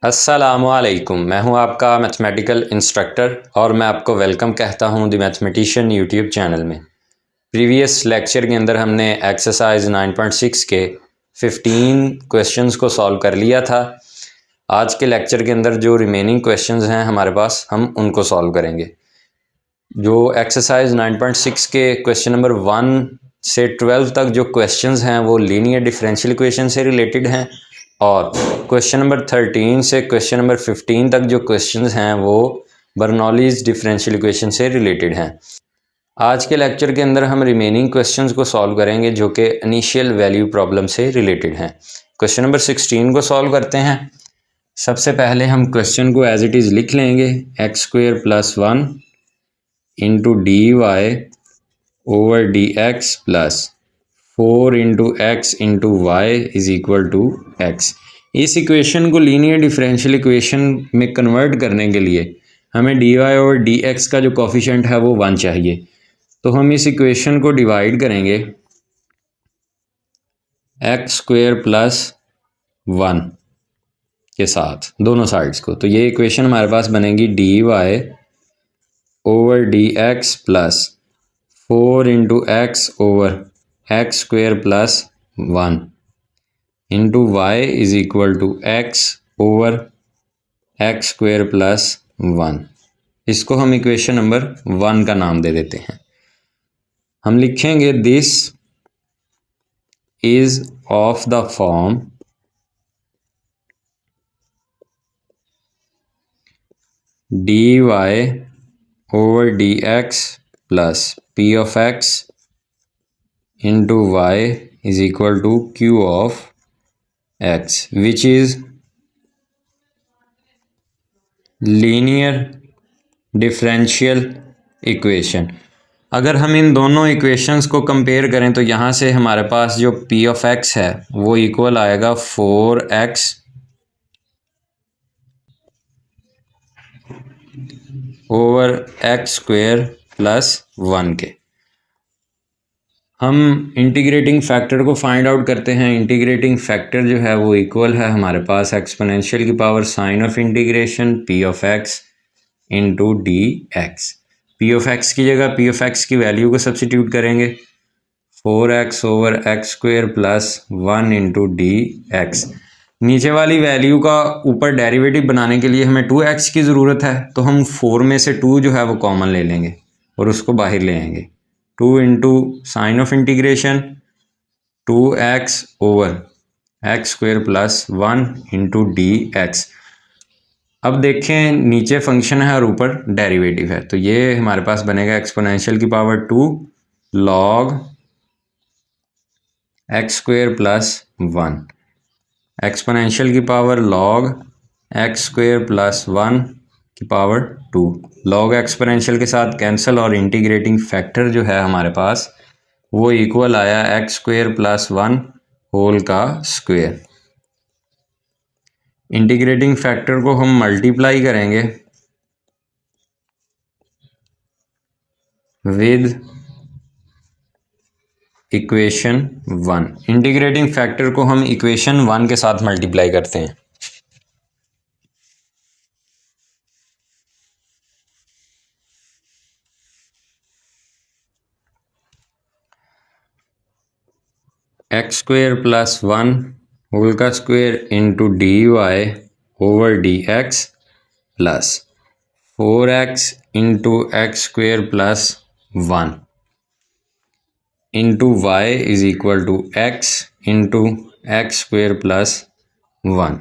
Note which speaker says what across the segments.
Speaker 1: अस्सलामुअलैकुम। मैं हूं आपका मैथमेटिकल इंस्ट्रक्टर और मैं आपको वेलकम कहता हूं द मैथमेटिशियन यूट्यूब चैनल में। प्रीवियस लेक्चर के अंदर हमने एक्सरसाइज 9.6 के 15 क्वेश्चंस को सॉल्व कर लिया था। आज के लेक्चर के अंदर जो रिमेनिंग क्वेश्चंस हैं हमारे पास, हम उनको सॉल्व करेंगे। जो एक्सरसाइज 9.6 के क्वेश्चन नंबर 1 से 12 तक जो क्वेश्चंस हैं वो लीनियर डिफरेंशियल इक्वेशन से रिलेटेड हैं, और क्वेश्चन नंबर 13 से क्वेश्चन नंबर 15 तक जो क्वेश्चंस हैं वो बर्नौलीज डिफरेंशियल इक्वेशन से रिलेटेड हैं। आज के लेक्चर के अंदर हम रिमेनिंग क्वेश्चंस को सॉल्व करेंगे जो कि इनिशियल वैल्यू प्रॉब्लम से रिलेटेड हैं। क्वेश्चन नंबर 16 को सॉल्व करते हैं। सबसे पहले हम क्वेश्चन को एज इट इज़ लिख लेंगे। X square plus 1 into d y over d x plus 4 into x into y is equal to x. इस इक्वेशन को लीनियर डिफरेंशियल इक्वेशन में कन्वर्ट करने के लिए हमें डी वाई और डी एक्स का जो कॉफिशेंट है वो 1 चाहिए। तो हम इस इक्वेशन को डिवाइड करेंगे एक्स स्क्वेयर प्लस 1 के साथ दोनों साइड्स को। तो ये इक्वेशन हमारे पास बनेगी d y over d x plus 4 into x over x square plus 1 into y is equal to x over x square plus 1। इसको हम इक्वेशन नंबर 1 का नाम दे देते हैं। हम लिखेंगे this is of the form d y over d x plus p of x into y is equal to q of x, which is linear differential equation. अगर हम इन दोनों इक्वेशंस को कंपेयर करें तो यहाँ से हमारे पास जो पी ऑफ एक्स है वो इक्वल आएगा 4x over x square plus 1 के। हम इंटीग्रेटिंग फैक्टर को फाइंड आउट करते हैं। इंटीग्रेटिंग फैक्टर जो है वो इक्वल है हमारे पास एक्सपोनेंशियल की power sign of integration p of x into d x. P of x की जगह पी ऑफ एक्स की वैल्यू को सब्सिट्यूट करेंगे 4x over x square plus 1 into d x. नीचे वाली वैल्यू का ऊपर डेरिवेटिव बनाने के लिए हमें 2x की ज़रूरत है, तो हम 4 में से 2 जो है वो कॉमन ले लेंगे और उसको बाहर ले आएंगे। 2 into sign of integration 2x over x square plus 1 into d x. अब देखें नीचे फंक्शन है और ऊपर डेरिवेटिव है, तो ये हमारे पास बनेगा एक्सपोनेंशियल की power 2 log x square plus 1, exponential की power log x square plus 1 की पावर 2। लॉग एक्सपोनेंशियल के साथ कैंसिल और इंटीग्रेटिंग फैक्टर जो है हमारे पास वो इक्वल आया एक्स स्क्वेयर प्लस 1 होल का स्क्वेयर। इंटीग्रेटिंग फैक्टर को हम मल्टीप्लाई करेंगे विद इक्वेशन 1। इंटीग्रेटिंग फैक्टर को हम इक्वेशन 1 के साथ मल्टीप्लाई करते हैं। एक्स स्क्वेयर प्लस 1 होल का square into d y over d x plus 4x into x square plus 1 into y is equal to x into x square plus 1।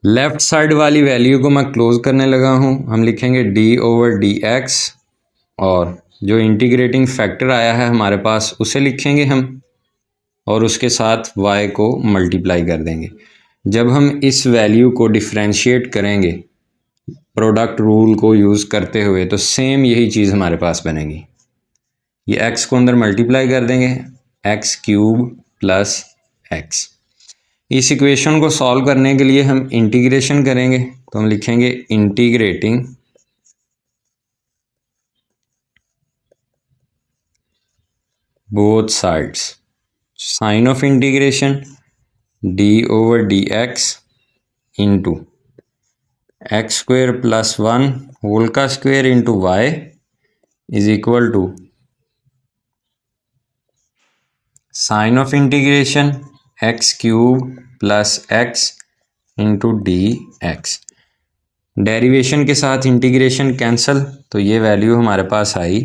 Speaker 1: Left side वाली value को मैं close करने लगा हूँ। हम लिखेंगे d over d x और जो इंटीग्रेटिंग फैक्टर आया है हमारे पास उसे लिखेंगे हम और उसके साथ y को मल्टीप्लाई कर देंगे। जब हम इस वैल्यू को डिफरेंशिएट करेंगे प्रोडक्ट रूल को यूज़ करते हुए तो सेम यही चीज़ हमारे पास बनेगी। ये x को अंदर मल्टीप्लाई कर देंगे एक्स क्यूब प्लस एक्स। इस इक्वेशन को सॉल्व करने के लिए हम इंटीग्रेशन करेंगे, तो हम लिखेंगे integrating both sides, sign of integration d/dx into x square plus 1 whole का square into y is equal to sign of integration x cube plus x into d x. Derivation के साथ इंटीग्रेशन कैंसिल, तो ये value हमारे पास आई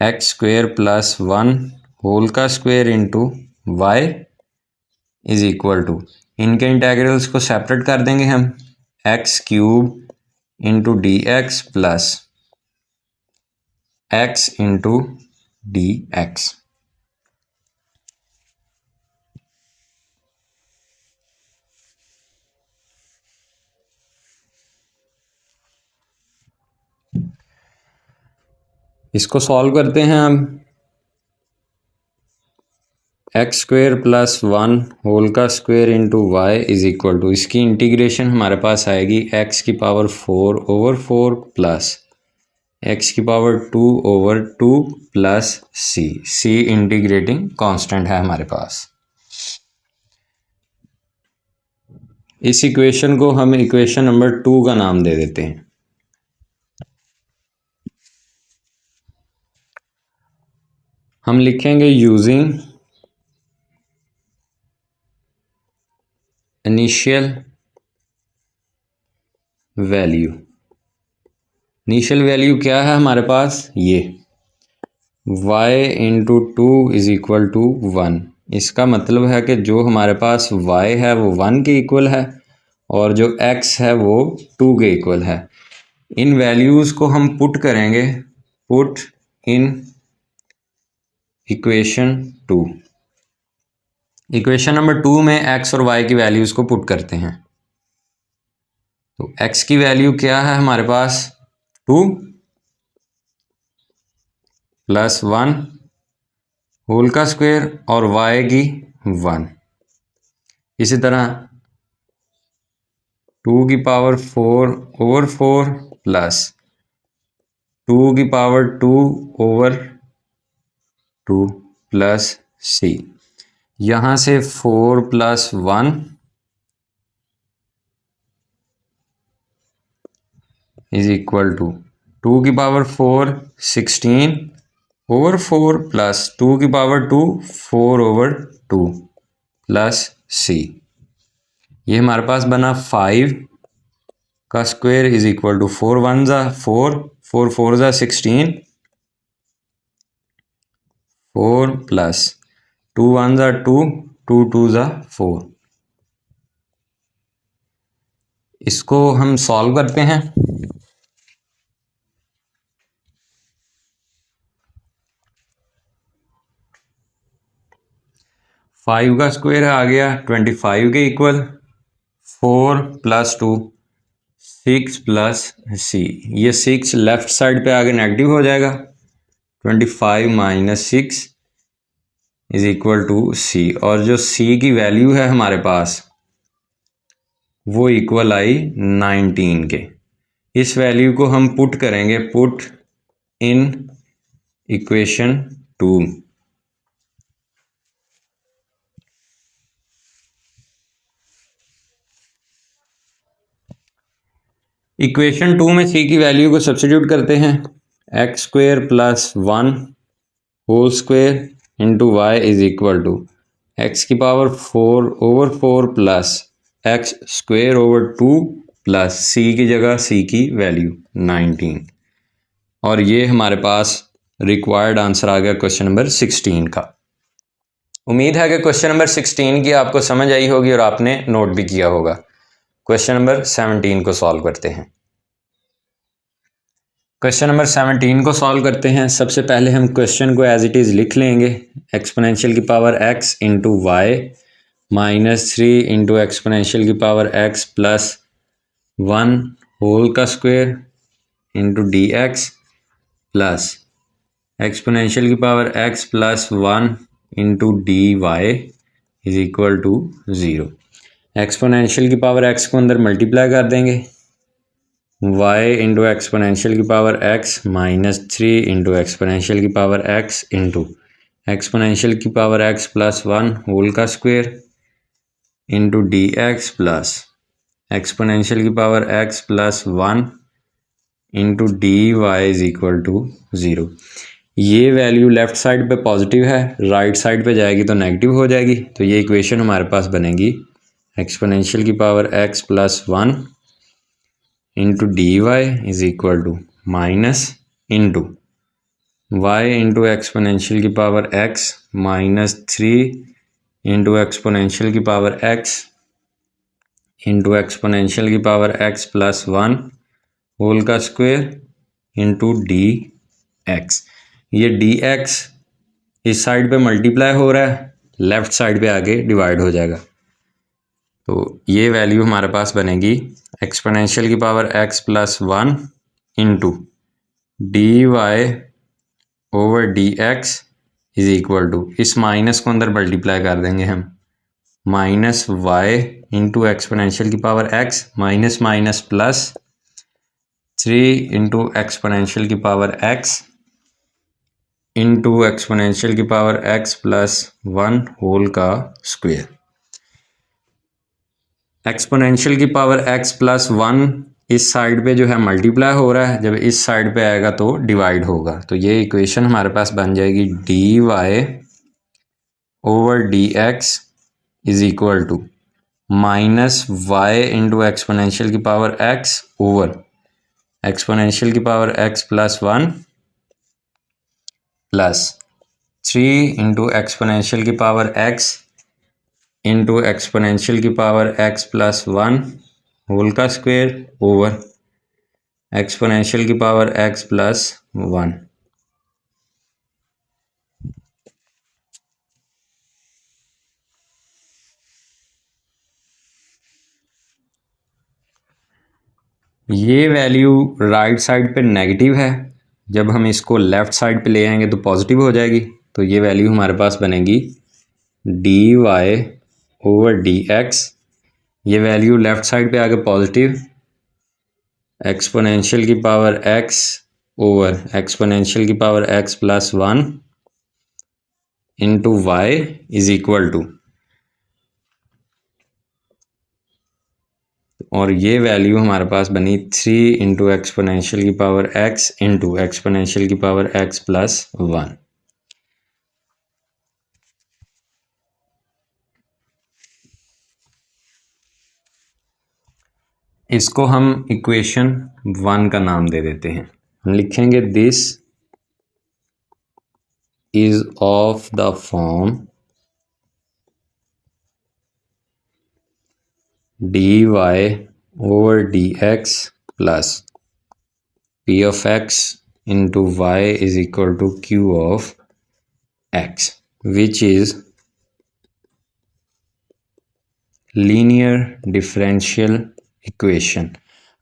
Speaker 1: x square plus 1 whole का square into y is equal to, इनके इंटेग्रल्स को सेपरेट कर देंगे हम, x cube into d x plus x into d x. इसको सॉल्व करते हैं हम, एक्स स्क्वेयर प्लस 1 होल का square into y is equal to, इसकी इंटीग्रेशन हमारे पास आएगी एक्स की पावर 4/4 प्लस एक्स की power 2/2 plus c integrating constant है हमारे पास। इस इक्वेशन को हम इक्वेशन नंबर 2 का नाम दे देते हैं। हम लिखेंगे using initial value. Initial value क्या है हमारे पास, ये y into 2 is equal to 1। इसका मतलब है कि जो हमारे पास y है वो 1 के इक्वल है और जो x है वो 2 के इक्वल है। इन वैल्यूज़ को हम पुट करेंगे, put in equation 2। Equation number 2 में x और y की वैल्यूज़ को पुट करते हैं। तो x की वैल्यू क्या है हमारे पास, 2 प्लस 1 होल का स्क्वेयर और y की 1। इसी तरह 2 की पावर 4/4 प्लस 2 की पावर 2/2 प्लस c। यहाँ से 4 प्लस 1 इज इक्वल टू 2 की पावर 4 16/4 प्लस 2 की पावर 2 4/2 प्लस c। ये हमारे पास बना 5 का स्क्वायर इज इक्वल टू 4 1 ज़ा 4, 4 4 ज़ा 16, 4 प्लस 2 1 ज़ा 2, 2 2 ज़ा 4। इसको हम सॉल्व करते हैं। 5 का स्क्वायर आ गया 25 के इक्वल, 4 प्लस 2 6 प्लस c। ये 6 लेफ्ट साइड पे आगे नेगेटिव हो जाएगा, 25 minus 6 is equal to c। और जो c की वैल्यू है हमारे पास वो इक्वल आई 19 के। इस वैल्यू को हम पुट करेंगे, पुट इन इक्वेशन 2। इक्वेशन 2 में c की वैल्यू को सब्स्टिट्यूट करते हैं, x square plus 1 whole square into y is equal to x की power 4/4 plus x square over 2 plus c की जगह c की वैल्यू 19। और ये हमारे पास रिक्वायर्ड आंसर आ गया क्वेश्चन नंबर 16 का। उम्मीद है कि क्वेश्चन नंबर 16 की आपको समझ आई होगी और आपने नोट भी किया होगा। क्वेश्चन नंबर 17 को सॉल्व करते हैं। क्वेश्चन नंबर 17 को सॉल्व करते हैं। सबसे पहले हम क्वेश्चन को एज इट इज़ लिख लेंगे, एक्सपोनेंशियल की power x into y minus 3 into exponential की पावर x प्लस 1 होल का square into d x plus exponential की power x plus 1 into d y is equal to 0। Exponential की power x को अंदर multiply कर देंगे, y into exponential की power x minus 3 into exponential की power x into exponential की power x plus 1 whole का square into d x plus exponential की power x plus 1 into d y is equal to 0। ये value left side पे positive है, right side पे जाएगी तो नेगेटिव हो जाएगी। तो ये इक्वेशन हमारे पास बनेगी एक्सपोनेंशियल की power x plus 1 into d y is equal to minus into y into exponential की power x minus 3 into exponential की पावर x इंटू एक्सपोनेंशियल की पावर x प्लस 1 होल का स्क्वायर इंटू डी एक्स। ये d x इस side पे multiply हो रहा है, लेफ़्ट साइड पे आगे डिवाइड हो जाएगा। तो ये वैल्यू हमारे पास बनेगी एक्सपोनेंशियल की power x plus 1 into d y over d x is equal to, इस माइनस को अंदर मल्टीप्लाई कर देंगे हम, माइनस वाई इंटू एक्सपोनेंशियल की power x minus minus plus 3 into exponential की पावर x इंटू एक्सपोनेंशियल की पावर x प्लस 1 होल का स्क्वायर। एक्सपोनेंशियल की पावर x प्लस 1 इस साइड पे जो है मल्टीप्लाई हो रहा है, जब इस साइड पे आएगा तो डिवाइड होगा। तो ये इक्वेशन हमारे पास बन जाएगी d y over d x is equal to minus y into exponential की पावर x ओवर एक्सपोनेंशियल की power x plus 1 plus 3 into exponential की पावर x इंटू एक्सपोनेंशियल की पावर x प्लस 1 होल का square over exponential की power x plus 1। ये value right side पे negative है, जब हम इसको लेफ़्ट साइड पे ले आएंगे तो पॉजिटिव हो जाएगी। तो ये वैल्यू हमारे पास बनेगी d y over d x, ये वैल्यू लेफ़्ट साइड पे आगे पॉजिटिव, एक्सपोनेंशियल की पावर x ओवर एक्सपोनेंशियल की power x plus 1 into y is equal to, और ये वैल्यू हमारे पास बनी 3 इंटू एक्सपोनेंशियल की पावर x इंटू एक्सपोनेंशियल की पावर x प्लस 1। इसको हम इक्वेशन 1 का नाम दे देते हैं। हम लिखेंगे this is of the form d y over d x plus p of x into y is equal to q of x, which is linear differential equation.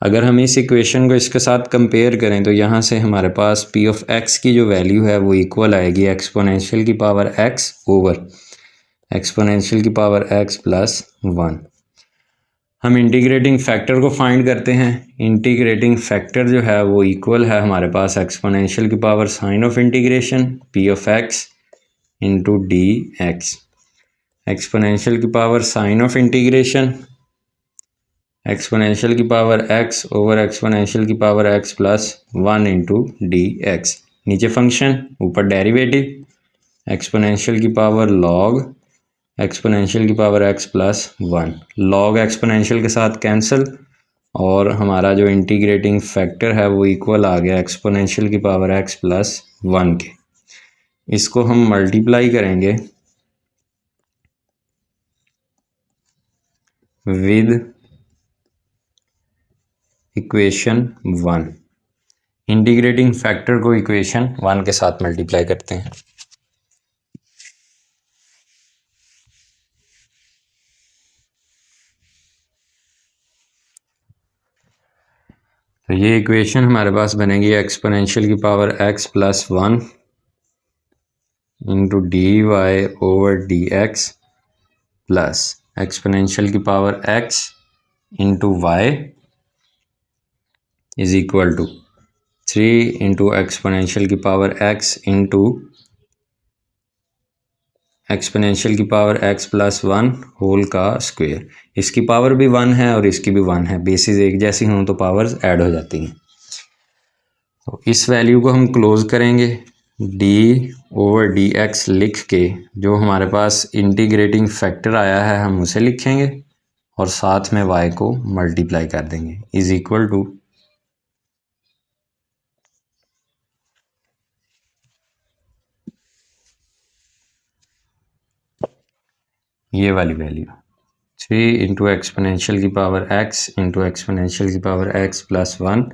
Speaker 1: अगर हम इस इक्वेशन को इसके साथ कंपेयर करें तो यहाँ से हमारे पास पी ऑफ एक्स की जो वैल्यू है वो इक्वल आएगी एक्सपोनेंशियल की पावर एक्स ओवर एक्सपोनेंशियल की पावर एक्स प्लस 1। हम इंटीग्रेटिंग फैक्टर को फाइंड करते हैं। इंटीग्रेटिंग फैक्टर जो है वो इक्वल है हमारे पास एक्सपोनेंशियल की power sign of integration p of x into d x, exponential की power sign of integration exponential की पावर x ओवर एक्सपोनेंशियल की power x plus 1 into d x, नीचे फंक्शन ऊपर डेरिवेटिव एक्सपोनेंशियल की पावर लॉग एक्सपोनेंशियल की power x plus 1, log exponential के साथ cancel, और हमारा जो इंटीग्रेटिंग फैक्टर है वो इक्वल आ गया एक्सपोनेंशियल की पावर x प्लस 1 के। इसको हम मल्टीप्लाई करेंगे विद इक्वेशन 1, इंटीग्रेटिंग फैक्टर को इक्वेशन 1 के साथ मल्टीप्लाई करते हैं। तो ये इक्वेशन हमारे पास बनेगी एक्सपोनेंशियल की power x plus 1 into d y over d x plus exponential की power x into y is equal to 3 into exponential की पावर x इंटू एक्सपोनेंशियल की पावर x प्लस 1 होल का स्क्वायर। इसकी power भी 1 है और इसकी भी 1 है, बेसिस एक जैसी हों तो पावर्स ऐड हो जाती हैं। तो इस वैल्यू को हम क्लोज करेंगे, d/dx लिख के जो हमारे पास इंटीग्रेटिंग फैक्टर आया है हम उसे लिखेंगे और साथ में y को मल्टीप्लाई कर देंगे, इज इक्वल टू ये वाली वैल्यू 3 इंटू एक्सपोनेंशियल की पावर x इंटू एक्सपोनेंशियल की पावर x प्लस 1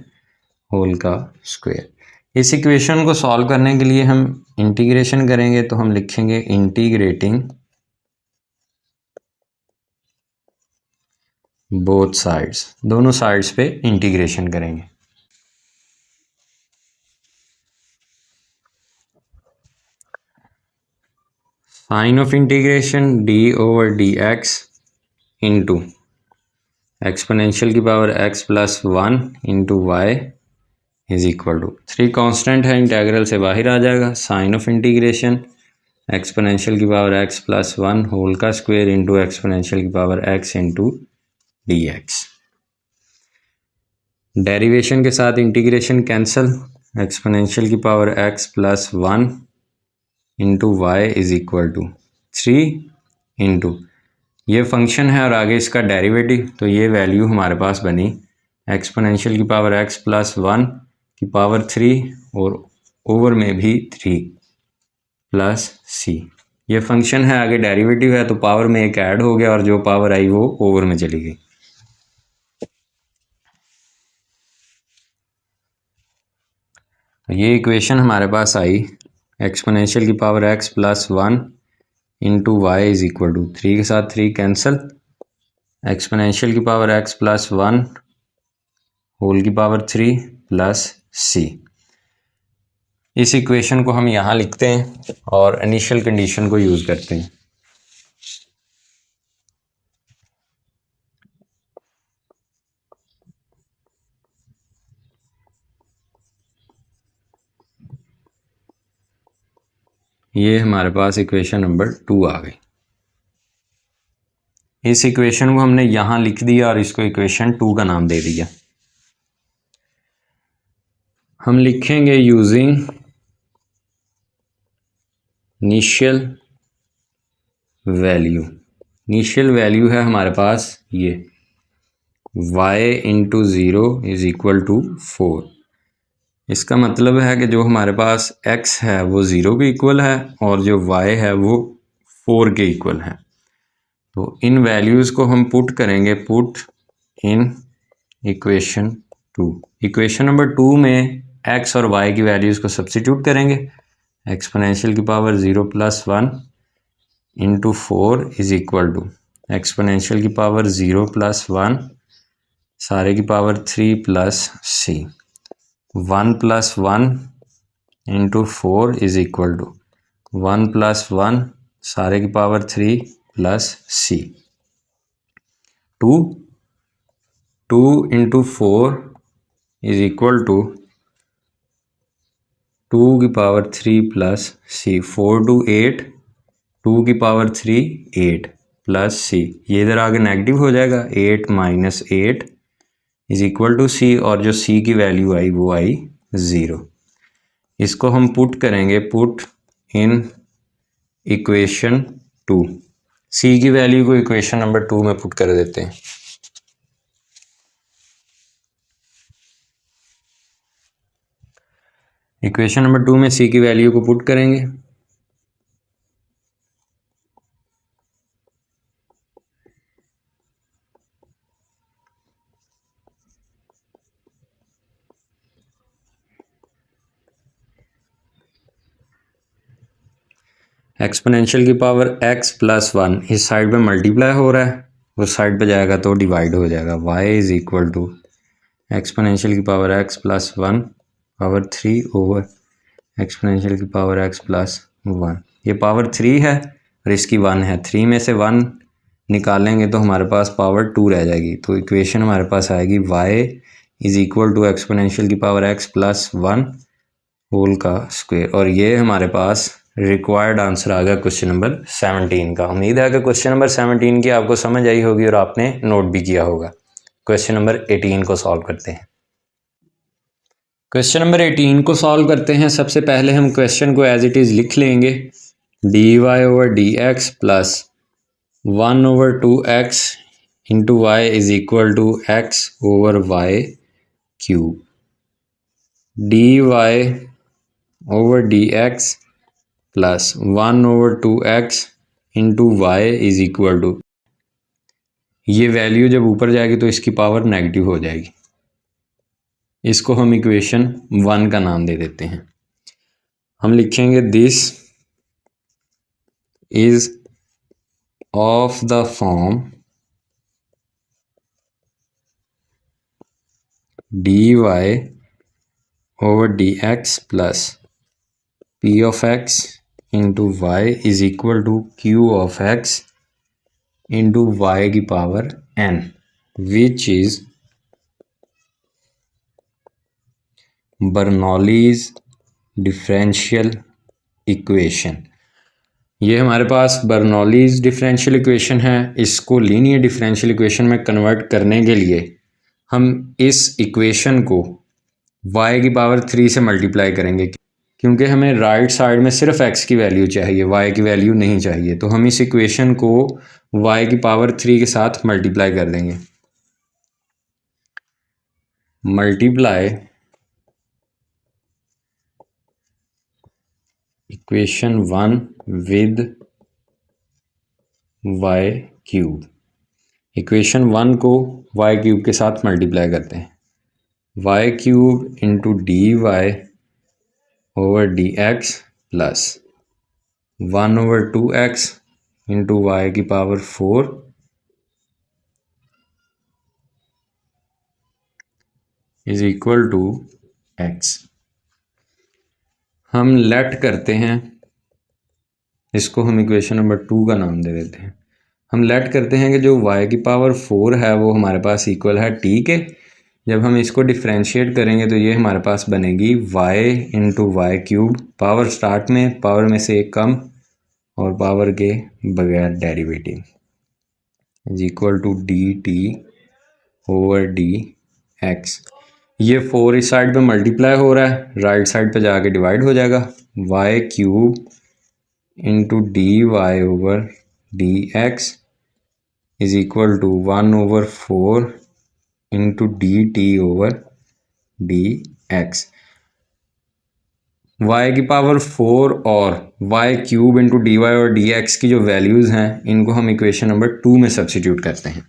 Speaker 1: होल का स्क्वायर। इस इक्वेशन को सॉल्व करने के लिए हम इंटीग्रेशन करेंगे, तो हम लिखेंगे इंटीग्रेटिंग बोथ साइड्स, दोनों साइड्स पे इंटीग्रेशन करेंगे। Sign of integration d/dx into exponential की power x plus 1 into y is equal to 3 constant है, इंटीग्रल से बाहर आ जाएगा। साइन ऑफ इंटीग्रेशन एक्सपोनेंशियल की पावर x प्लस 1 होल का स्क्वायर इंटू एक्सपोनेंशियल की power x into dx। Derivation के साथ इंटीग्रेशन कैंसिल, एक्सपोनेंशियल की power x plus 1 into y is equal to 3 into ये फंक्शन है और आगे इसका डेरिवेटिव, तो ये वैल्यू हमारे पास बनी एक्सपोनेंशियल की पावर x प्लस 1 की पावर 3 और ओवर में भी 3 प्लस c। ये फंक्शन है, आगे डेरिवेटिव है, तो पावर में एक ऐड हो गया और जो पावर आई वो ओवर में चली गई। तो ये इक्वेशन हमारे पास आई एक्सपोनेंशियल की power x plus 1 into y is equal to 3 के साथ 3 कैंसिल, एक्सपोनेंशियल की पावर x प्लस 1 होल की पावर 3 प्लस c। इस इक्वेशन को हम यहाँ लिखते हैं और इनिशियल कंडीशन को यूज़ करते हैं। ये हमारे पास इक्वेशन नंबर 2 आ गई। इस इक्वेशन को हमने यहाँ लिख दिया और इसको इक्वेशन 2 का नाम दे दिया। हम लिखेंगे using initial value. Initial value है हमारे पास ये y into 0 is equal to 4। इसका मतलब है कि जो हमारे पास x है वो 0 के इक्वल है और जो y है वो 4 के इक्वल है। तो इन वैल्यूज़ को हम पुट करेंगे, put in equation 2। Equation number 2 में x और y की वैल्यूज़ को सब्सिट्यूट करेंगे। एक्सपोनेंशियल की power 0 plus 1 into 4 is equal to exponential की पावर 0 प्लस 1 सारे की power 3 plus c। 1 plus 1 into 4 is equal to 1 plus 1 सारे की power 3 plus c। 2 into 4 is equal to 2 की पावर 3 प्लस c। 4 टू 8, 2 की power 3 8 plus c। ये इधर आगे नेगेटिव हो जाएगा, 8 minus 8 is equal to c और जो c की वैल्यू आई वो आई 0। इसको हम पुट करेंगे, पुट इन इक्वेशन 2। c की वैल्यू को इक्वेशन नंबर 2 में पुट कर देते हैं। इक्वेशन नंबर 2 में c की वैल्यू को पुट करेंगे। एक्सपोनेंशियल की पावर x प्लस 1 इस साइड पे मल्टीप्लाई हो रहा है, उस साइड पे जाएगा तो डिवाइड हो जाएगा। y is equal to exponential की power x plus 1 power 3 over exponential की पावर x प्लस 1। ये पावर 3 है और इसकी 1 है, 3 में से 1 निकालेंगे तो हमारे पास पावर 2 रह जाएगी। तो इक्वेशन हमारे पास आएगी y is equal to exponential की पावर x प्लस 1 होल का स्क्वायर। और ये हमारे पास रिक्वायर्ड आंसर आ गया क्वेश्चन नंबर 17 का। उम्मीद है कि क्वेश्चन नंबर 17 की आपको समझ आई होगी और आपने नोट भी किया होगा। क्वेश्चन नंबर 18 को सॉल्व करते हैं। क्वेश्चन नंबर 18 को सॉल्व करते हैं। सबसे पहले हम क्वेश्चन को एज इट इज़ लिख लेंगे। D y over d x plus 1/2x into y is equal to x over y cube. D y over d x plus 1/2x into y is equal to, ये value जब ऊपर जाएगी तो इसकी power negative हो जाएगी। इसको हम इक्वेशन 1 का नाम दे देते हैं। हम लिखेंगे this is of the form d y over d x plus p of x into y is equal to q of x into y की power n, which is Bernoulli's differential equation. ये हमारे पास Bernoulli's differential equation है। इसको linear differential equation में convert करने के लिए हम इस इक्वेशन को y की पावर 3 से मल्टीप्लाई करेंगे, क्योंकि हमें राइट साइड में सिर्फ x की वैल्यू चाहिए, y की वैल्यू नहीं चाहिए। तो हम इस इक्वेशन को y की पावर 3 के साथ मल्टीप्लाई कर देंगे। Multiply equation 1 with y cube. Equation 1 को y क्यूब के साथ मल्टीप्लाई करते हैं। y cube into d y over d x plus 1/2x into y की power 4 is equal to x। हम लेट करते हैं, इसको हम इक्वेशन नंबर 2 का नाम दे देते हैं। हम लेट करते हैं कि जो y की पावर 4 है वो हमारे पास इक्वल है t के। जब हम इसको डिफ्रेंशिएट करेंगे तो ये हमारे पास बनेगी y into y cube, power start में, पावर में से एक कम और पावर के बगैर derivative, is equal to d t over d x. ये 4 इस साइड पे मल्टीप्लाई हो रहा है, राइट साइड पे जाके डिवाइड हो जाएगा। Y cube into d y over d x is equal to 1/4 into d t over d x. y की पावर 4 और y cube into d y और डी एक्स की जो वैल्यूज़ हैं इनको हम इक्वेशन नंबर 2 में सब्सिट्यूट करते हैं।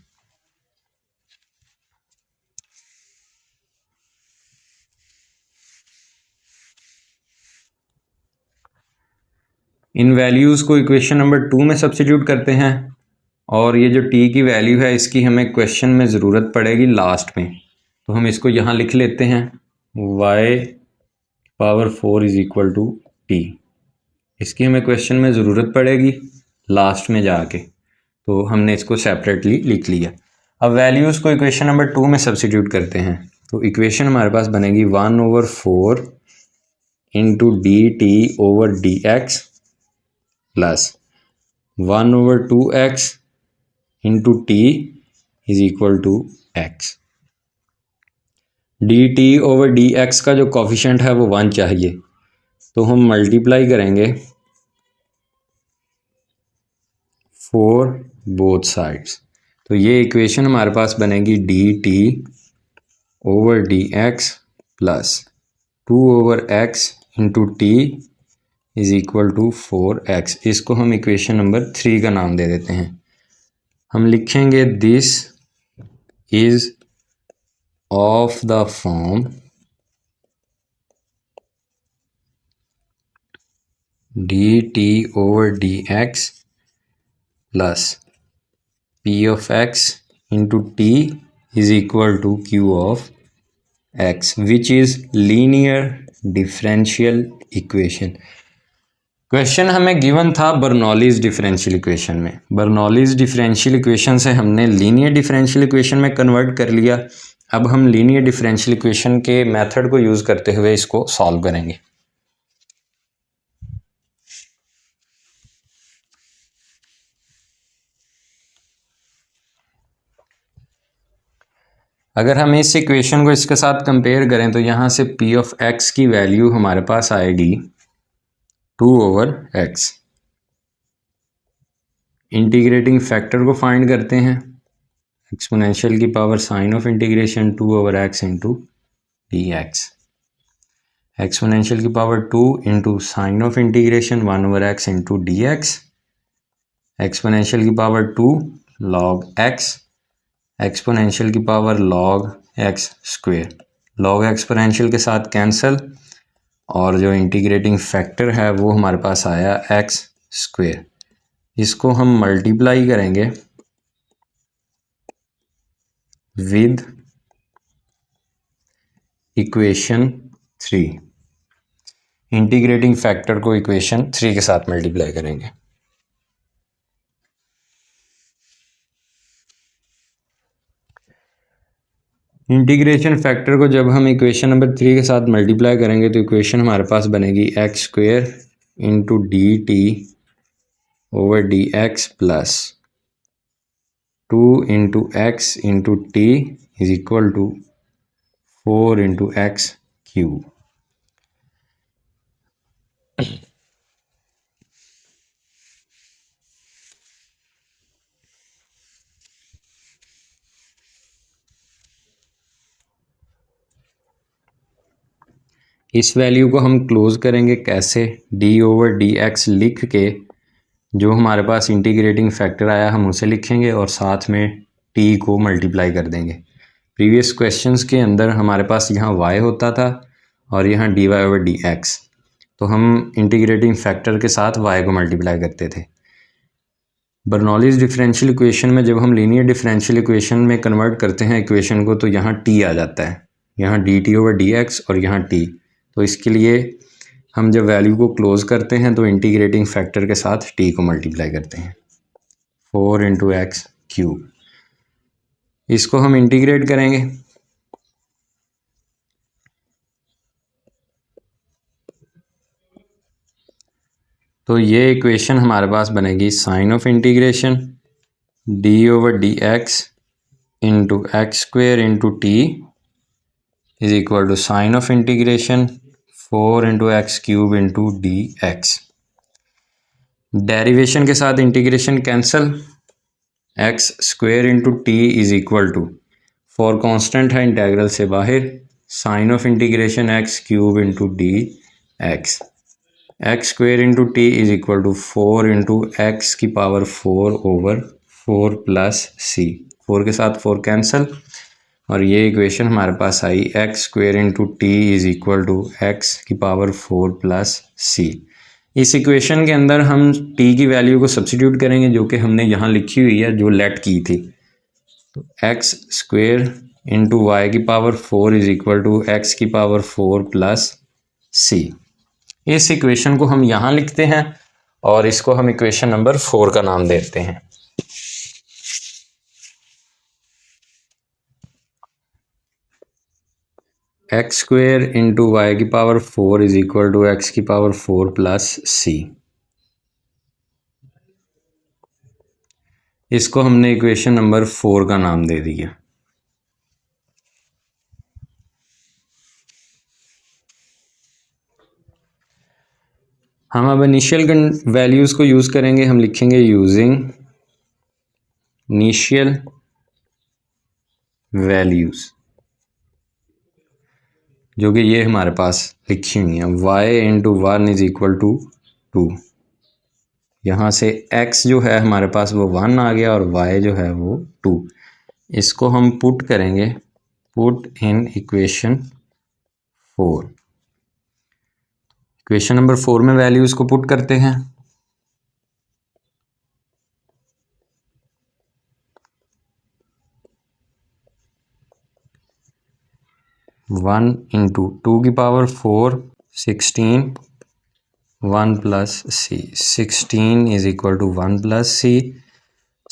Speaker 1: इन वैल्यूज़ को इक्वेशन नंबर 2 में सब्सिट्यूट करते हैं और ये जो t की वैल्यू है इसकी हमें क्वेश्चन में ज़रूरत पड़ेगी लास्ट में, तो हम इसको यहाँ लिख लेते हैं। y power 4 is equal to t, इसकी हमें क्वेश्चन में ज़रूरत पड़ेगी लास्ट में जाके, तो हमने इसको सेपरेटली लिख लिया। अब वैल्यूज़ को इक्वेशन नंबर 2 में सब्सिट्यूट करते हैं तो इक्वेशन हमारे पास बनेगी 1/4 into d t over d x plus 1/2x into t is equal to x. D t over d x का जो कोफिशेंट है वो 1 चाहिए, तो हम मल्टीप्लाई करेंगे फॉर बोथ साइड्स। तो ये इक्वेशन हमारे पास बनेगी d t over d x plus 2/x into t is equal to 4x। इसको हम इक्वेशन नंबर 3 का नाम दे देते हैं। हम लिखेंगे this is of the form d t over d x plus p of x into t is equal to q of x, which is linear differential equation. Question हमें गिवन था Bernoulli's differential equation में। Bernoulli's differential equation से हमने linear differential equation में convert कर लिया। अब हम लीनियर डिफरेंशियल इक्वेशन के मेथड को यूज़ करते हुए इसको सॉल्व करेंगे। अगर हम इस इक्वेशन को इसके साथ कंपेयर करें तो यहाँ से p ऑफ x की वैल्यू हमारे पास आएगी 2/x। इंटीग्रेटिंग फैक्टर को फाइंड करते हैं, एक्सपोनेंशियल की power sign of integration 2/x into dx, exponential की power 2 into sign of integration 1/x into dx, exponential की पावर 2 log x, एक्सपोनेंशियल की power log x square. log exponential के साथ cancel और जो इंटीग्रेटिंग फैक्टर है वो हमारे पास आया x स्क्वेयर। इसको हम मल्टीप्लाई करेंगे विद इक्वेशन 3। इंटीग्रेटिंग फैक्टर को इक्वेशन 3 के साथ मल्टीप्लाई करेंगे। इंटीग्रेशन फैक्टर को जब हम इक्वेशन नंबर 3 के साथ मल्टीप्लाई करेंगे तो इक्वेशन हमारे पास बनेगी x square into d t over d x plus 2 into x into t is equal to 4 into x cube. इस वैल्यू को हम क्लोज करेंगे कैसे, d ओवर डी एक्स लिख के जो हमारे पास इंटीग्रेटिंग फैक्टर आया हम उसे लिखेंगे और साथ में t को मल्टीप्लाई कर देंगे। प्रीवियस क्वेश्चंस के अंदर हमारे पास यहाँ y होता था और यहाँ dy ओवर डी एक्स, तो हम इंटीग्रेटिंग फैक्टर के साथ y को मल्टीप्लाई करते थे। बर्नौलीज डिफरेंशियल इक्वेशन में जब हम लीनियर डिफरेंशियल इक्वेशन में कन्वर्ट करते हैं इक्वेशन को तो यहाँ t आ जाता है, यहाँ dt ओवर डी एक्स और यहाँ t। तो इसके लिए हम जब वैल्यू को क्लोज करते हैं तो इंटीग्रेटिंग फैक्टर के साथ t को मल्टीप्लाई करते हैं 4 इंटू एक्स क्यूब। इसको हम इंटीग्रेट करेंगे तो ये इक्वेशन हमारे पास बनेगी sign of integration d over d x into x square into t is equal to sign of integration 4 into x cube into d x. Derivation के साथ integration cancel, x square into t is equal to 4 constant है integral से बाहर, sign of integration x cube into d x, x square into t is equal to 4 into x की power 4 over 4 plus c, 4 के साथ 4 cancel और ये equation हमारे पास आई x square into t is equal to x की power 4 plus c. इस इक्वेशन के अंदर हम t की वैल्यू को सब्स्टिट्यूट करेंगे जो कि हमने यहाँ लिखी हुई है जो लेट की थी, तो एक्स स्क्वेयर इंटू वाई की power 4 is equal to x की पावर 4 प्लस सी। इस इक्वेशन को हम यहाँ लिखते हैं और इसको हम इक्वेशन नंबर 4 का नाम देते हैं। एक्स स्क्वेयर इंटू वाई की power 4 is equal to x की पावर 4 प्लस सी। इसको हमने इक्वेशन नंबर 4 का नाम दे दिया। हम अब इनिशियल वैल्यूज़ को यूज़ करेंगे, हम लिखेंगे यूजिंग इनिशियल वैल्यूज़ जो कि ये हमारे पास लिखी हुई हैं, y into 1 is equal to 2। यहाँ से x जो है हमारे पास वो 1 आ गया और y जो है वो 2। इसको हम पुट करेंगे, put in equation 4। Equation number 4 में वैल्यूज़ को पुट करते हैं। वन इंटू 2 की power 4 16 1 plus c, 16 is equal to 1 plus c,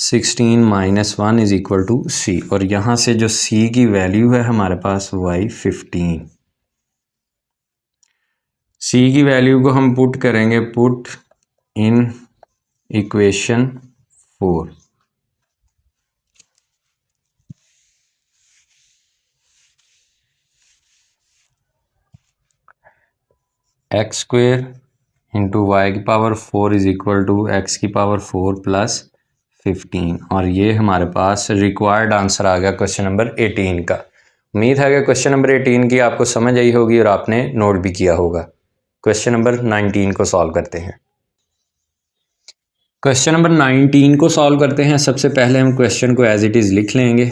Speaker 1: 16 minus 1 is equal to c और यहाँ से जो सी की वैल्यू है हमारे पास वाई 15। सी की वैल्यू को हम पुट करेंगे, put in equation 4। X square into y की power 4 is equal to x की पावर 4 प्लस 15। और ये हमारे पास रिक्वायर्ड आंसर आ गया क्वेश्चन नंबर 18 का। उम्मीद है कि क्वेश्चन नंबर 18 की आपको समझ आई होगी और आपने नोट भी किया होगा। क्वेश्चन नंबर 19 को सॉल्व करते हैं। क्वेश्चन नंबर 19 को सॉल्व करते हैं। सबसे पहले हम क्वेश्चन को एज इट इज़ लिख लेंगे।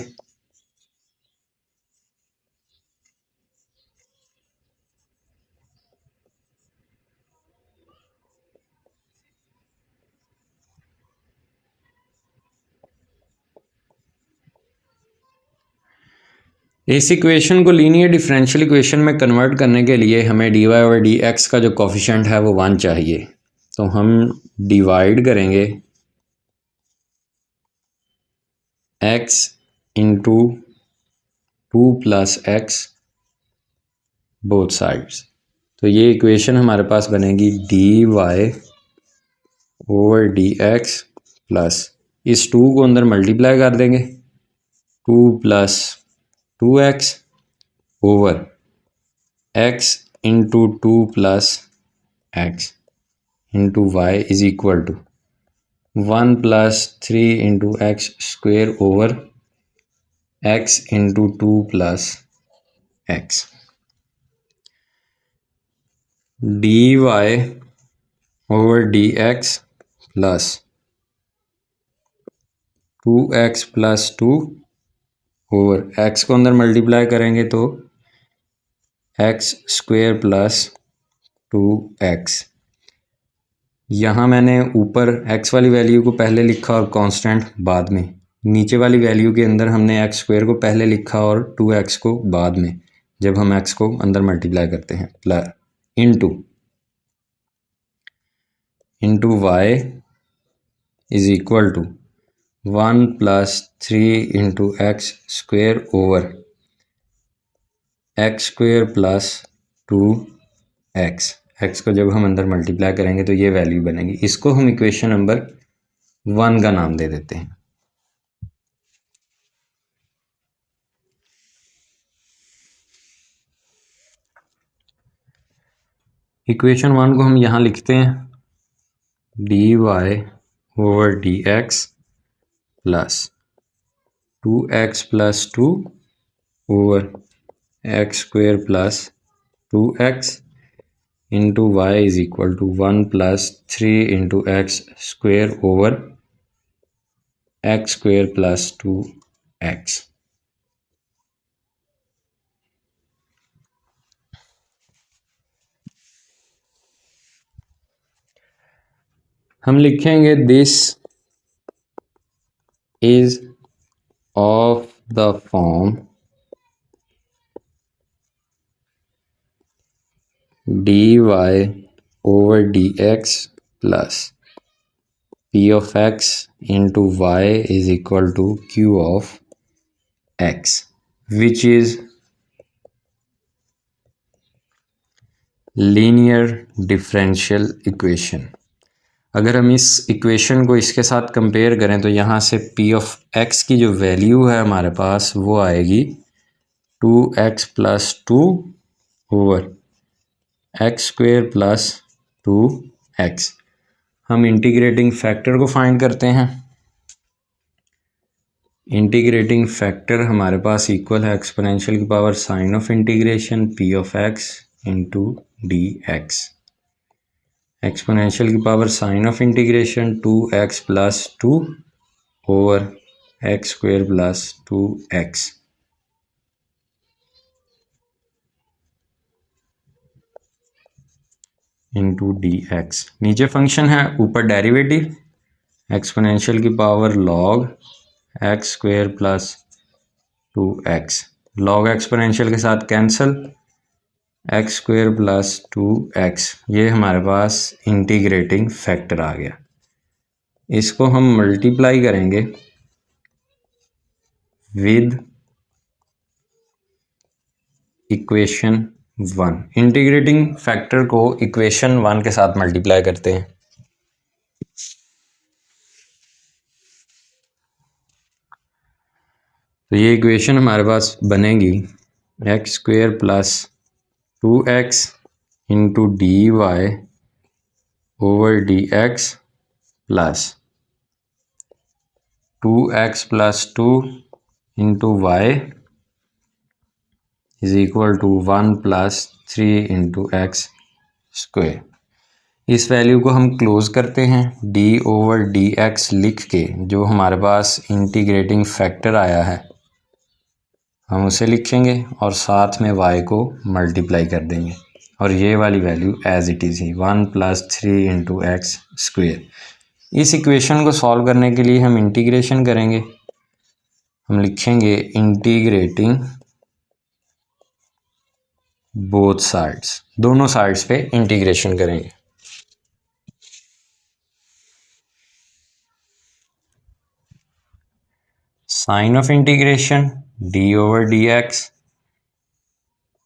Speaker 1: इस इक्वेशन को लीनियर डिफरेंशियल इक्वेशन में कन्वर्ट करने के लिए हमें डी वाई और डी एक्स का जो कोफिशेंट है वो 1 चाहिए। तो हम डिवाइड करेंगे x into 2 plus x both sides. तो ये इक्वेशन हमारे पास बनेगी d y over d x plus इस 2 को अंदर मल्टीप्लाई कर देंगे 2 plus 2x over x into 2 plus x into y is equal to 1 plus 3 into x square over x into 2 plus x. D y over d x plus 2x plus 2 over x को अंदर multiply करेंगे तो x square plus 2x। यहाँ मैंने ऊपर x वाली value को पहले लिखा और कांस्टेंट बाद में, नीचे वाली वैल्यू के अंदर हमने एक्स स्क्वेयर को पहले लिखा और 2x को बाद में, जब हम x को अंदर मल्टीप्लाई करते हैं plus into y is equal to 1 plus 3 into x square over x square plus 2x। X को जब हम अंदर मल्टीप्लाई करेंगे तो ये वैल्यू बनेगी। इसको हम इक्वेशन नंबर 1 का नाम दे देते हैं। इक्वेशन 1 को हम यहाँ लिखते हैं d y over d x plus 2x plus 2 over x square plus 2x into y is equal to 1 plus 3 into x square over x square plus 2x। हम लिखेंगे this is of the form d y over d x plus p of x into y is equal to q of x which is linear differential equation. अगर हम इस equation को इसके साथ compare करें तो यहाँ से पी ऑफ एक्स की जो वैल्यू है हमारे पास वो आएगी 2x plus 2 over x square plus 2x। हम इंटीग्रेटिंग फैक्टर को फाइंड करते हैं। इंटीग्रेटिंग फैक्टर हमारे पास इक्वल है एक्सपोनेंशियल की power sign of integration p of x into d x. Exponential की power sign of integration 2x plus 2 over x square plus 2x into d x. नीचे function है, ऊपर डेरिवेटिव एक्सपोनेंशियल की power log x square plus 2x। Log exponential के साथ cancel, x square plus 2x। ये हमारे पास integrating factor आ गया। इसको हम मल्टीप्लाई करेंगे विद इक्वेशन 1। इंटीग्रेटिंग फैक्टर को इक्वेशन 1 के साथ मल्टीप्लाई करते हैं। तो ये इक्वेशन हमारे पास बनेगी x square plus 2x into d y over d x plus 2x plus 2 into y is equal to 1 plus 3 into x square. इस वैल्यू को हम क्लोज करते हैं, d ओवर डी एक्स लिख के जो हमारे पास इंटीग्रेटिंग फैक्टर आया है हम उसे लिखेंगे और साथ में y को मल्टीप्लाई कर देंगे और ये वाली वैल्यू एज इट इज़ ही 1 प्लस 3 इंटू एक्स स्क्वायर। इस इक्वेशन को सॉल्व करने के लिए हम इंटीग्रेशन करेंगे। हम लिखेंगे इंटीग्रेटिंग बोथ साइड्स, दोनों साइड्स पे इंटीग्रेशन करेंगे। Sign of integration d over d x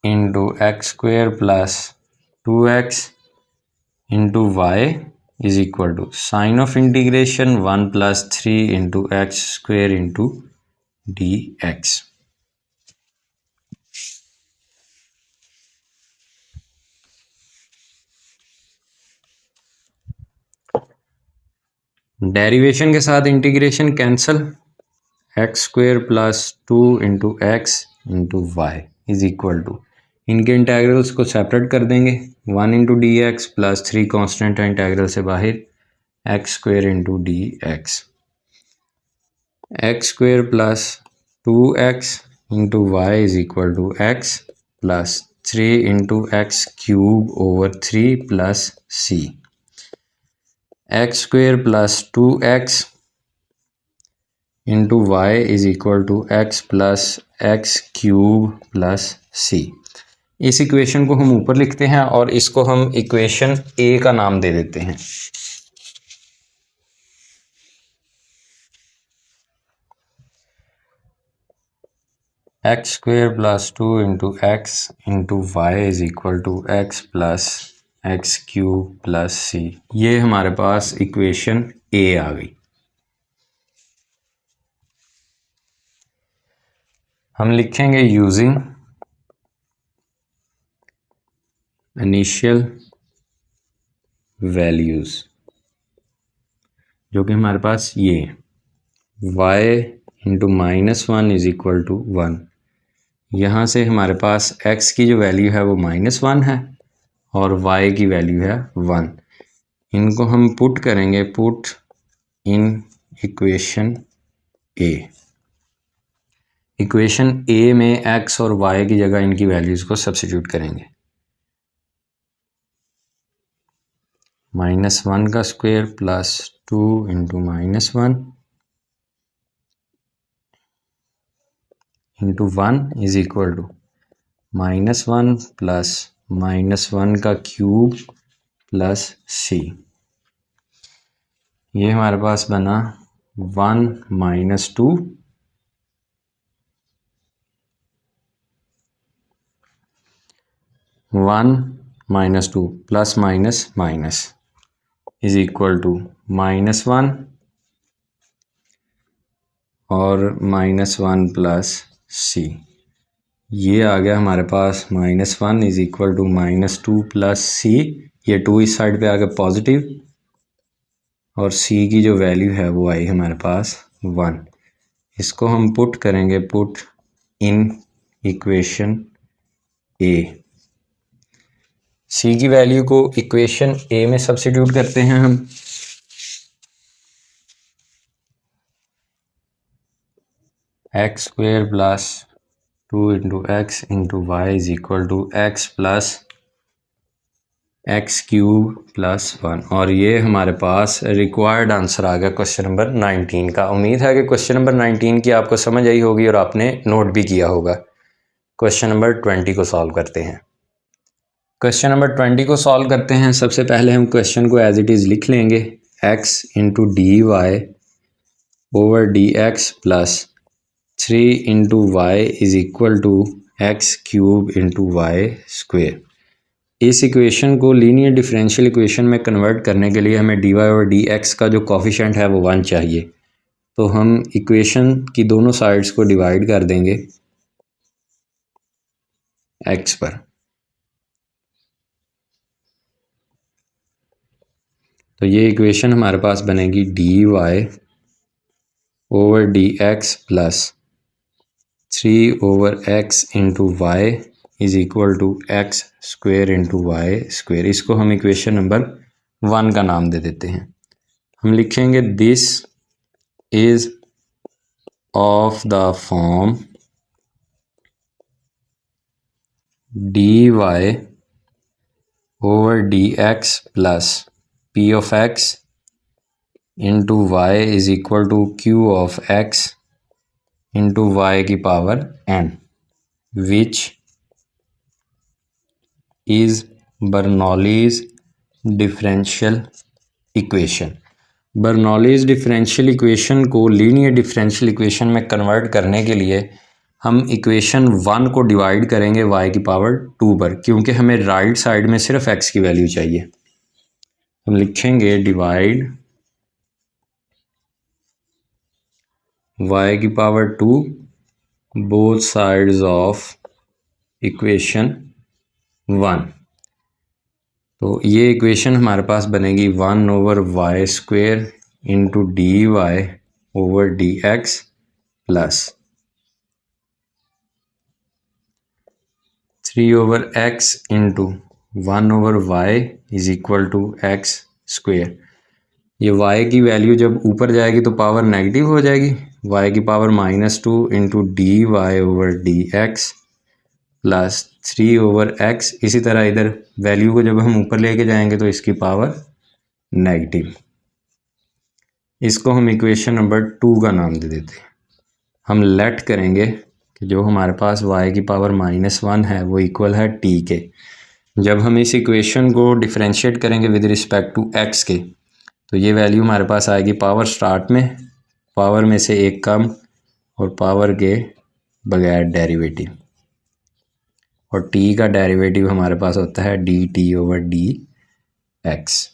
Speaker 1: into x square plus 2x into y is equal to sign of integration 1 plus 3 into x square into d x. Derivation के साथ integration cancel, x square plus 2 into x into y is equal to, इनके integrals को separate कर देंगे, 1 into d x plus 3 constant है integral से बाहर, x square into d x, x square plus 2x into y is equal to x plus 3 into x cube over 3 plus c, x square plus 2x into y is equal to x plus x cube plus c. इस equation को हम ऊपर लिखते हैं और इसको हम equation ए का नाम दे देते हैं। X square plus 2 into x into y is equal to x plus x cube plus c. ये हमारे पास इक्वेशन ए आ गई। हम लिखेंगे यूजिंग इनिशियल वैल्यूज जो कि हमारे पास ये y into -1 is equal to 1। यहाँ से हमारे पास x की जो वैल्यू है वो -1 है और y की वैल्यू है 1। इनको हम पुट करेंगे, put in equation A. Equation A में x और y की जगह इनकी वैल्यूज़ को सब्स्टिट्यूट करेंगे। -1 का square plus 2 into -1 into 1 is equal to -1 plus -1 का क्यूब प्लस सी। ये हमारे पास बना 1 - 2 1 - 2 plus minus minus is equal to -1 और -1 प्लस सी। ये आ गया हमारे पास -1 is equal to -2 plus c. ये 2 इस साइड पे आ गया पॉजिटिव और सी की जो वैल्यू है वो आई हमारे पास 1। इसको हम पुट करेंगे, पुट इन इक्वेशन ए। सी की वैल्यू को इक्वेशन ए में सब्स्टिट्यूट करते हैं हम। X square plus 2 into x into y is equal to x plus x cube plus 1 और ये हमारे पास रिक्वायर्ड आंसर आ गया क्वेश्चन नंबर 19 का। उम्मीद है कि क्वेश्चन नंबर 19 की आपको समझ आई होगी और आपने नोट भी किया होगा। क्वेश्चन नंबर 20 को सॉल्व करते हैं। क्वेश्चन नंबर 20 को सॉल्व करते हैं। सबसे पहले हम क्वेश्चन को एज इट इज़ लिख लेंगे, x into d y over d x plus 3 into y is equal to x cube into y square. इस इक्वेशन को लीनियर डिफरेंशियल इक्वेशन में कन्वर्ट करने के लिए हमें डी वाई और डी एक्स का जो कोफिशिएंट है वो 1 चाहिए। तो हम इक्वेशन की दोनों साइड्स को डिवाइड कर देंगे x पर। तो ये इक्वेशन हमारे पास बनेगी d y over d x plus 3/x into y is equal to x square into y square. इसको हम इक्वेशन नंबर 1 का नाम दे देते हैं। हम लिखेंगे this is of the form d y over d x plus p of x into y is equal to q of x into y की power n, which is Bernoulli's differential equation. Bernoulli's differential equation को linear differential equation में convert करने के लिए हम equation 1 को divide करेंगे y की पावर 2 पर, क्योंकि हमें राइट साइड में सिर्फ x की वैल्यू चाहिए। हम लिखेंगे डिवाइड y की power 2 both sides of equation 1। तो ये इक्वेशन हमारे पास बनेगी 1/y² into d y over d x plus 3/x into 1/y is equal to x square. ये y की वैल्यू जब ऊपर जाएगी तो पावर नेगेटिव हो जाएगी, y की power -2 into d y over d x plus 3/x। इसी तरह इधर वैल्यू को जब हम ऊपर लेके जाएंगे तो इसकी पावर नेगेटिव। इसको हम इक्वेशन नंबर 2 का नाम दे देते हैं। हम लेट करेंगे कि जो हमारे पास y की पावर -1 है वो इक्वल है t के। जब हम इस इक्वेशन को डिफरेंशिएट करेंगे विद रिस्पेक्ट टू x के तो ये वैल्यू हमारे पास आएगी पावर स्टार्ट में, पावर में से एक कम और पावर के बगैर डेरिवेटिव, और t का डेरिवेटिव हमारे पास होता है dt over d x.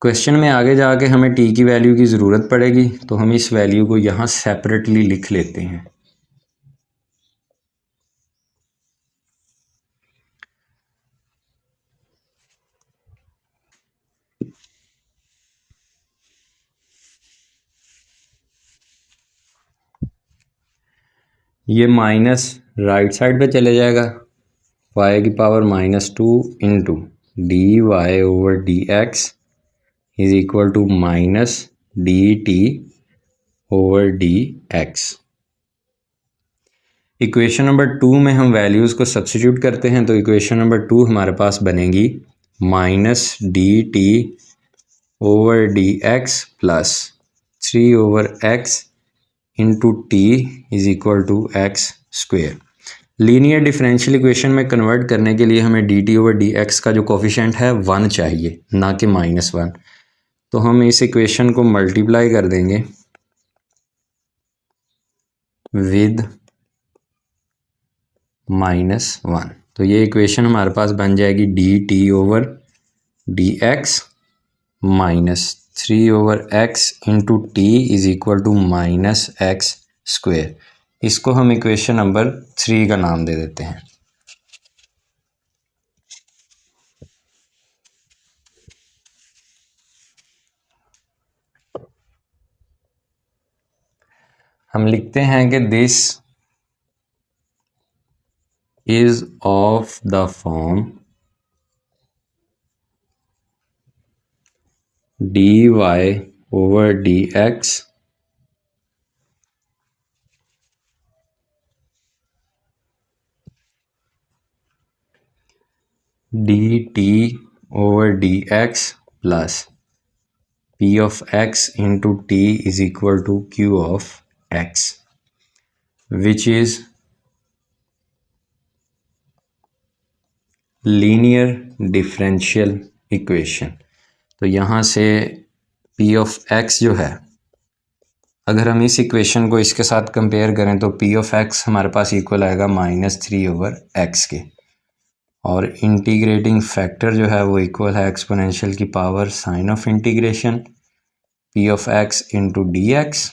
Speaker 1: Question में आगे जाके हमें t की वैल्यू की ज़रूरत पड़ेगी तो हम इस वैल्यू को यहाँ सेपरेटली लिख लेते हैं। ये माइनस राइट साइड पे चले जाएगा, y की power -2 into d y over d x is equal to minus d t over d x. Equation number 2 में हम वैल्यूज़ को सब्स्टिट्यूट करते हैं तो इक्वेशन नंबर 2 हमारे पास बनेगी -dt over d x plus 3/x into t is equal to x square. Linear differential equation में कन्वर्ट करने के लिए हमें dt ओवर डी एक्स का जो कोफिशेंट है 1 चाहिए, ना कि -1। तो हम इस इक्वेशन को मल्टीप्लाई कर देंगे विद -1। तो ये इक्वेशन हमारे पास बन जाएगी dt over d x minus 3/x into t is equal to -x square. इसको हम इक्वेशन नंबर 3 का नाम दे देते हैं। हम लिखते हैं कि this is of the form d y over d x d t over d x plus p of x into t is equal to q of x, which is linear differential equation. तो यहाँ से p of x जो है, अगर हम इस equation को इसके साथ कंपेयर करें तो p ऑफ x हमारे पास इक्वल आएगा -3/x के, और इंटीग्रेटिंग फैक्टर जो है वो इक्वल है एक्सपोनेंशियल की power sign of integration p of x into d x,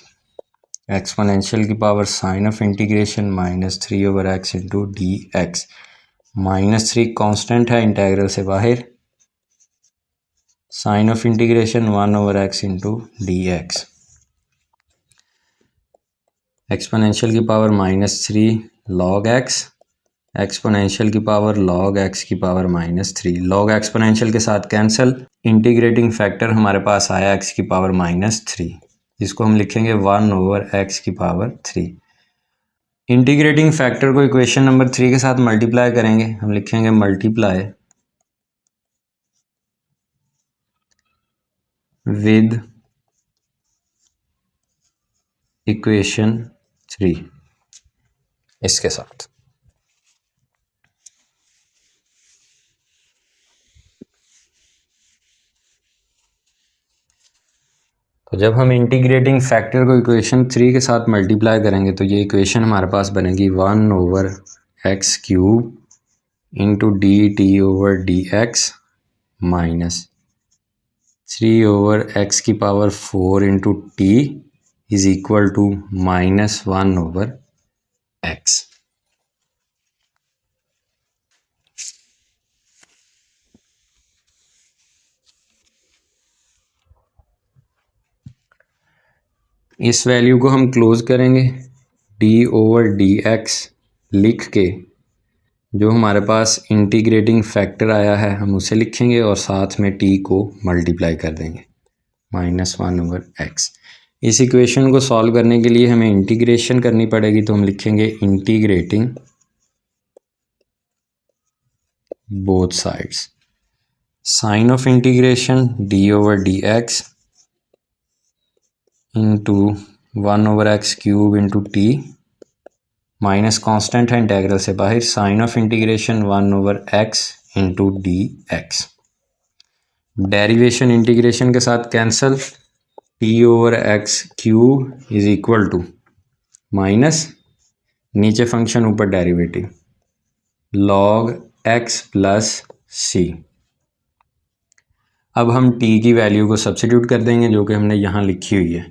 Speaker 1: exponential की power sign of integration -3/x into d x. -3 constant है इंटेग्रल से बाहर, sign of integration 1/x into d x, exponential की power -3 log x, exponential की power log x की power -3, log exponential के साथ cancel, integrating factor हमारे पास आया x की पावर -3, जिसको हम लिखेंगे 1/x की पावर 3। इंटीग्रेटिंग फैक्टर को इक्वेशन नंबर 3 के साथ मल्टीप्लाई करेंगे, हम लिखेंगे मल्टीप्लाई विद इक्वेशन 3 इसके साथ। तो जब हम इंटीग्रेटिंग फैक्टर को इक्वेशन 3 के साथ मल्टीप्लाई करेंगे तो ये इक्वेशन हमारे पास बनेगी 1/x³ into dt/dx minus 3/x की power 4 into t is equal to -1/x। इस वैल्यू को हम क्लोज करेंगे, d/dx लिख के जो हमारे पास इंटीग्रेटिंग फैक्टर आया है हम उसे लिखेंगे और साथ में t को मल्टीप्लाई कर देंगे -1/x। इस इक्वेशन को सॉल्व करने के लिए हमें इंटीग्रेशन करनी पड़ेगी, तो हम लिखेंगे integrating both sides, sign of integration d/dx into 1/x³ into t minus constant है इंटेग्रल से बाहर, sign of integration 1/x into d x, derivation integration के साथ cancel, t/x³ is equal to minus नीचे फंक्शन ऊपर derivative log x plus c। अब हम t की वैल्यू को सब्स्टिट्यूट कर देंगे जो कि हमने यहाँ लिखी हुई है,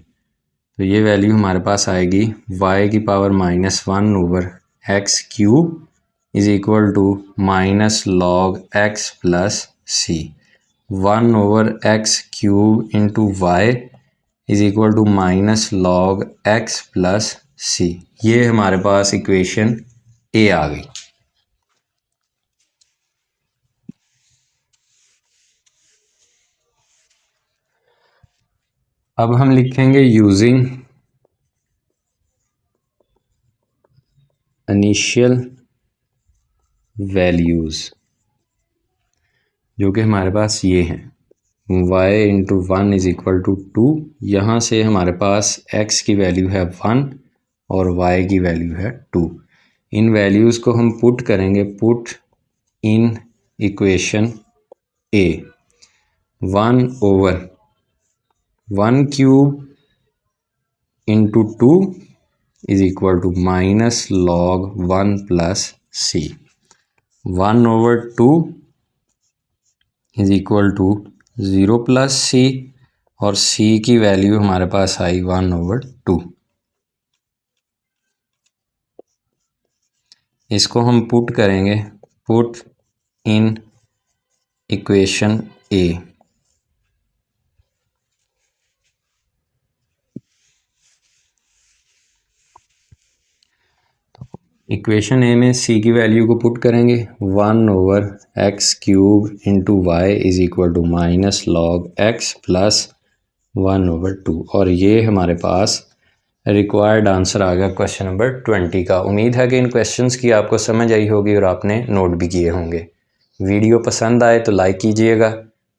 Speaker 1: तो ये वैल्यू हमारे पास आएगी y की power -1/x³ is equal to -log x plus c, 1/x³ into y is equal to -log x plus c। ये हमारे पास इक्वेशन ए आ गई। अब हम लिखेंगे यूजिंग इनिशियल वैल्यूज़ जो कि हमारे पास ये हैं, y into 1 is equal to 2, यहाँ से हमारे पास x की वैल्यू है 1 और y की वैल्यू है 2। इन वैल्यूज़ को हम पुट करेंगे, put in equation A, 1/1³ into 2 is equal to -log 1 plus c, 1/2 is equal to 0 plus c और c की वैल्यू हमारे पास आई 1/2। इसको हम पुट करेंगे, put in equation A, equation A में c की वैल्यू को पुट करेंगे, 1/x³ into y is equal to -log x plus 1/2, और ये हमारे पास रिक्वायर्ड आंसर आ गया क्वेश्चन नंबर 20 का। उम्मीद है कि इन क्वेश्चंस की आपको समझ आई होगी और आपने नोट भी किए होंगे। वीडियो पसंद आए तो लाइक कीजिएगा,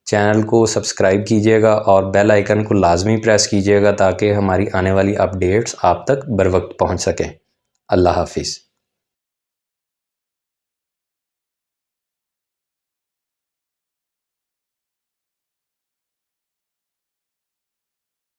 Speaker 1: चैनल को सब्सक्राइब कीजिएगा और बेल आइकन को लाजमी प्रेस कीजिएगा ताकि हमारी आने वाली अपडेट्स आप तक बर वक्त पहुँच सकें। अल्लाह हाफिज़।